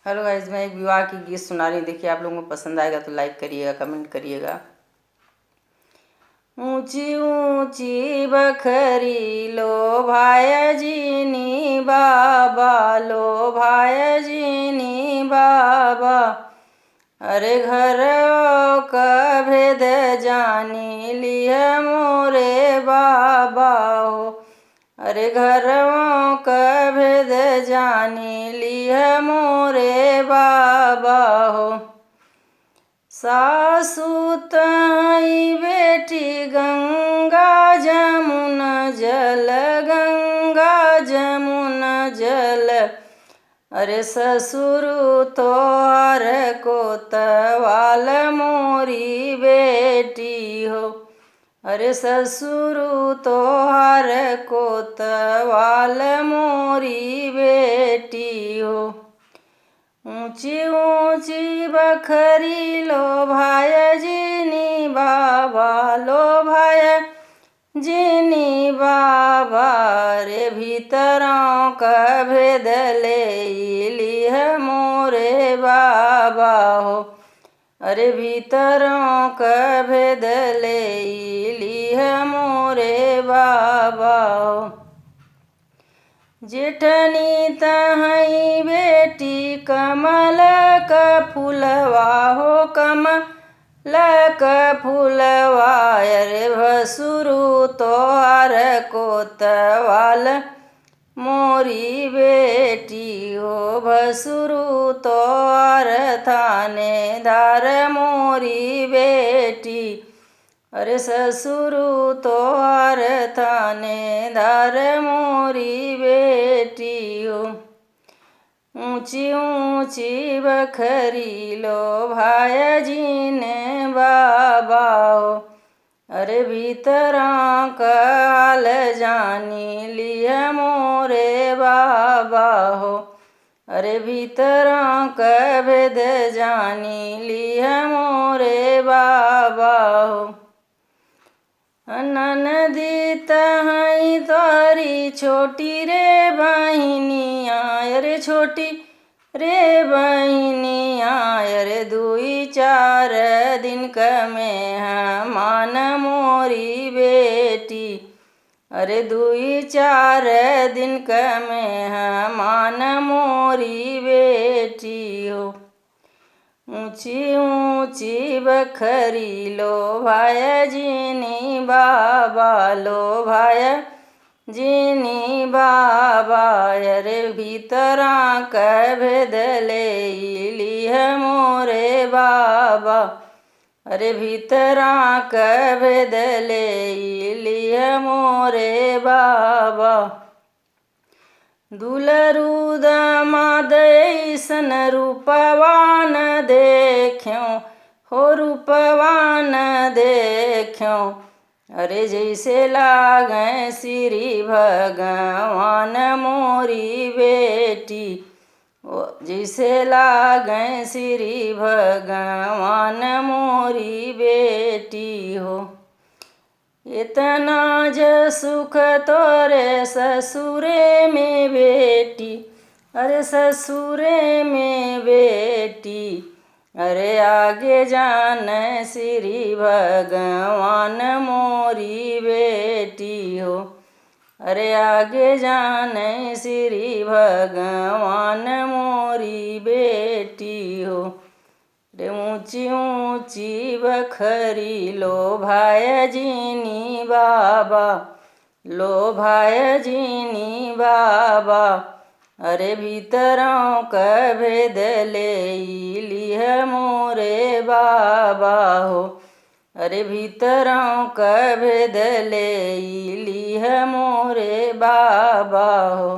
Hello guys, मैं एक विवाह की गीत सुना रही हूँ। देखिए आप लोगों को पसंद आएगा तो लाइक करिएगा, कमेंट करिएगा। ऊंची ऊंची बखरी लो भाई जीनी बाबा, लो भाई जीनी बाबा। अरे घर का भेद जानी लिया मोरे बाबा हो। अरे घरों का भेद जानी लिया मोरे बाबा हो। सासु तई बेटी गंगा जमुना जल, गंगा जमुना जल। अरे ससुर तोहर कोतवाल मोरी बेटी हो। अरे ससुर तोहर कोतवाल मोरी बेटी हो। ऊंची ऊंची बखरी लो भाई जीनी बाबा, लो भाई जीनी बाबा। रे भीतरों का भेद ले लिह मोरे बाबा हो। अरे भीतरों का भेद ले लिह मोरे बाबा हो। जेठनी तहई बेटी कमल का फूलवा हो, कमल का फूलवा। अरे भसुरु तोहर कोतवाल मोरी बेटी हो। भसुरु तोहर थानेदार मोरी बेटी। अरे ससुरु तोहर थानेदार मोरी बेटी हो। ऊंची ऊंची बखरी लो भाई जीने बाबा हो। अरे भीतरों का हाल जानी लिया मोरे बाबा हो। अरे भीतरों का भेद जानी लिया मोरे बाबा हो। ननदी तहई तोरी छोटी रे बहिनिया, अरे छोटी रे बहिनिया। अरे दुई चार दिन कमे मान मोरी बेटी। अरे दुई चार दिन कमे मान मोरी बेटी हो। ऊंची ऊंची बखरी लो भाई जीनी बाबा, लो भाई जीनी बाबा। अरे भीतरा का भेद ले लिह मोरे बाबा। अरे भीतरा का भेद ले लिह मोरे बाबा। दुलरू दामाद ऐसन रूपवान देख्यों हो, रूपवान देख्यों। अरे जैसे लागे श्री भगवान मोरी बेटी। जैसे लागे श्री भगवान मोरी बेटी हो। इतना ज सुख तोरे ससुरे में बेटी। अरे ससुरे में बेटी। अरे आगे जान श्री भगवान मोरी बेटी हो। अरे आगे जान श्री भगवान मोरी बेटी हो। रे ऊंची ऊंची बखरी लो भाई जीनी बाबा, लो भाई जीनी बाबा। अरे भीतरों का भेद ले लिह मोरे बाबा हो। अरे भीतरों का भेद ले लिह मोरे बाबा हो।